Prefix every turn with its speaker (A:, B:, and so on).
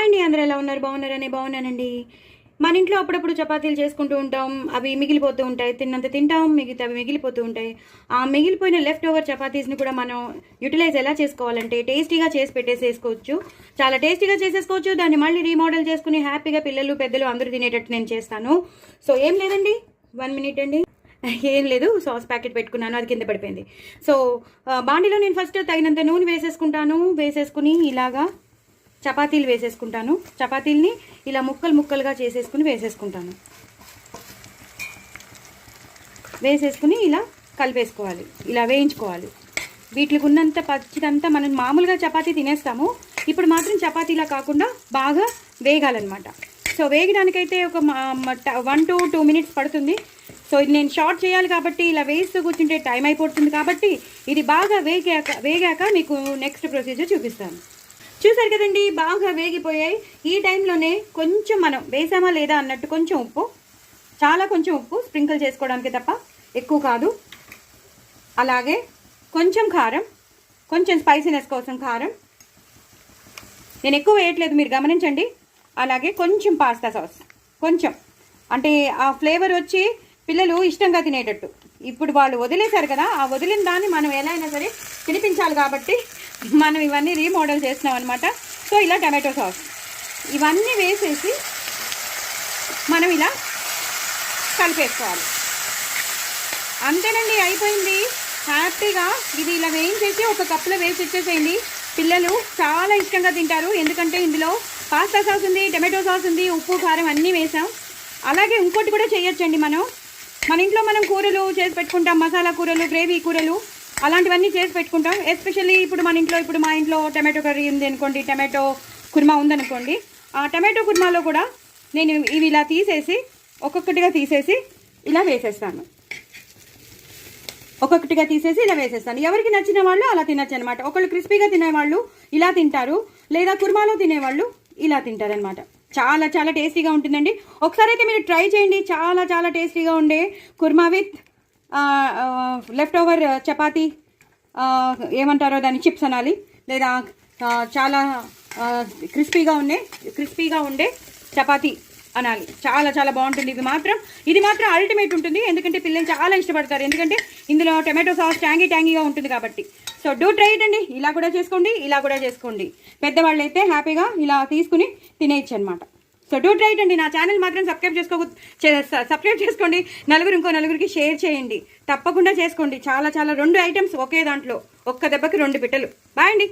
A: అండి, అందరూ ఎలా ఉన్నారు? బాగున్నారని బాగున్నానండి. మన ఇంట్లో అప్పుడప్పుడు చపాతీలు చేసుకుంటూ ఉంటాం. అవి మిగిలిపోతూ ఉంటాయి. తిన్నంత తింటాం, మిగతావి మిగిలిపోతూ ఉంటాయి. ఆ మిగిలిపోయిన లెఫ్ట్ ఓవర్ చపాతీస్ని కూడా మనం యూటిలైజ్ ఎలా చేసుకోవాలంటే టేస్టీగా చేసి పెట్టేసేసుకోవచ్చు. చాలా టేస్టీగా చేసేసుకోవచ్చు. దాన్ని మళ్ళీ రీమోడల్ చేసుకుని హ్యాపీగా పిల్లలు పెద్దలు అందరూ తినేటట్టు నేను చేస్తాను. సో ఏం లేదండి, 1 మినిట్ అండి. ఏం లేదు, సాస్ ప్యాకెట్ పెట్టుకున్నాను, అది కింద పడిపోయింది. సో బాండీలో నేను ఫస్ట్ తగినంత నూనె వేసేసుకుంటాను. వేసేసుకుని ఇలాగా చపాతీలు వేసేసుకుంటాను. చపాతీల్ని ఇలా ముక్కలు ముక్కలుగా చేసేసుకుని వేసేసుకుంటాను. వేసేసుకుని ఇలా కలిపేసుకోవాలి, ఇలా వేయించుకోవాలి. వీటికి ఉన్నంత పచ్చిదంతా మనం మామూలుగా చపాతీ తినేస్తాము. ఇప్పుడు మాత్రం చపాతీలా కాకుండా బాగా వేగాలన్నమాట. సో వేగడానికైతే ఒక 1 to 2 మినిట్స్ పడుతుంది. సో ఇది నేను షార్ట్ చేయాలి కాబట్టి ఇలా వేస్తూ కూర్చుంటే టైం అయిపోతుంది. కాబట్టి ఇది బాగా వేగాక మీకు నెక్స్ట్ ప్రొసీజర్ చూపిస్తాను. చూసారు కదండి, బాగా వేగిపోయాయి. ఈ టైంలోనే కొంచెం మనం వేసామా లేదా అన్నట్టు కొంచెం ఉప్పు, చాలా కొంచెం ఉప్పు స్ప్రింకిల్ చేసుకోవడానికి తప్ప, ఎక్కువ కాదు. అలాగే కొంచెం కారం, కొంచెం స్పైసీనెస్ కోసం కారం. నేను ఎక్కువ వేయట్లేదు, మీరు గమనించండి. అలాగే కొంచెం పాస్తా సాస్, కొంచెం, అంటే ఆ ఫ్లేవర్ వచ్చి పిల్లలు ఇష్టంగా తినేటట్టు. ఇప్పుడు వాళ్ళు వదిలేశారు కదా, ఆ వదిలిన దాన్ని మనం ఎలా అయినా సరే తినిపించాలి కాబట్టి మనం ఇవన్నీ రీమోడల్ చేస్తున్నాం అనమాట. సో ఇలా టమాటో సాస్ ఇవన్నీ వేసేసి మనం ఇలా కలిపేసుకోవాలి. అంతేనండి, అయిపోయింది. హ్యాపీగా ఇది ఇలా వేయించేసి ఒక కప్పులో వేసి ఇచ్చేసేయండి. పిల్లలు చాలా ఇష్టంగా తింటారు. ఎందుకంటే ఇందులో పాస్తా సాస్ ఉంది, టమాటో సాస్ ఉంది, ఉప్పు కారం అన్నీ వేసాం. అలాగే ఇంకోటి కూడా చేయొచ్చండి. మన ఇంట్లో మనం కూరలు చేసి పెట్టుకుంటాం, మసాలా కూరలు, గ్రేవీ కూరలు, అలాంటివన్నీ చేసి పెట్టుకుంటాం. ఎస్పెషల్లీ ఇప్పుడు మా ఇంట్లో టమాటో కర్రీ ఉంది అనుకోండి, టమాటో కుర్మా ఉందనుకోండి. ఆ టమాటో కుర్మాలో కూడా నేను ఇవి ఇలా తీసేసి ఒక్కొక్కటిగా తీసేసి ఇలా వేసేస్తాను. ఎవరికి నచ్చిన వాళ్ళు అలా తినచ్చు అనమాట. ఒకళ్ళు క్రిస్పీగా తినేవాళ్ళు ఇలా తింటారు, లేదా కుర్మాలో తినేవాళ్ళు ఇలా తింటారనమాట. చాలా చాలా టేస్టీగా ఉంటుందండి. ఒకసారి అయితే మీరు ట్రై చేయండి. చాలా చాలా టేస్టీగా ఉండే korma with leftover chapati, ఏమంటారో దాన్ని, చిప్స్ అనాలి, లేదా చాలా క్రిస్పీగా ఉండే చపాతీ అనాలి. చాలా చాలా బాగుంటుంది. ఇది మాత్రం అల్టిమేట్ ఉంటుంది. ఎందుకంటే పిల్లలు చాలా ఇష్టపడతారు. ఎందుకంటే ఇందులో టమాటో సాస్ ట్యాంగీగా ఉంటుంది కాబట్టి. సో డూ ట్రై ఇట్ అండి. ఇలా కూడా చేసుకోండి. పెద్దవాళ్ళు అయితే హ్యాపీగా ఇలా తీసుకుని తినేయచ్చు అనమాట. సో డూ ట్రై ఇట్ అండి. నా ఛానల్ మాత్రం సబ్స్క్రైబ్ చేసుకోండి. ఇంకో నలుగురికి షేర్ చేయండి. తప్పకుండా చేసుకోండి. చాలా చాలా 2 ఐటమ్స్ ఒకే దాంట్లో, ఒక్క దెబ్బకి 2 పిట్టలు. బాయ్ అండి.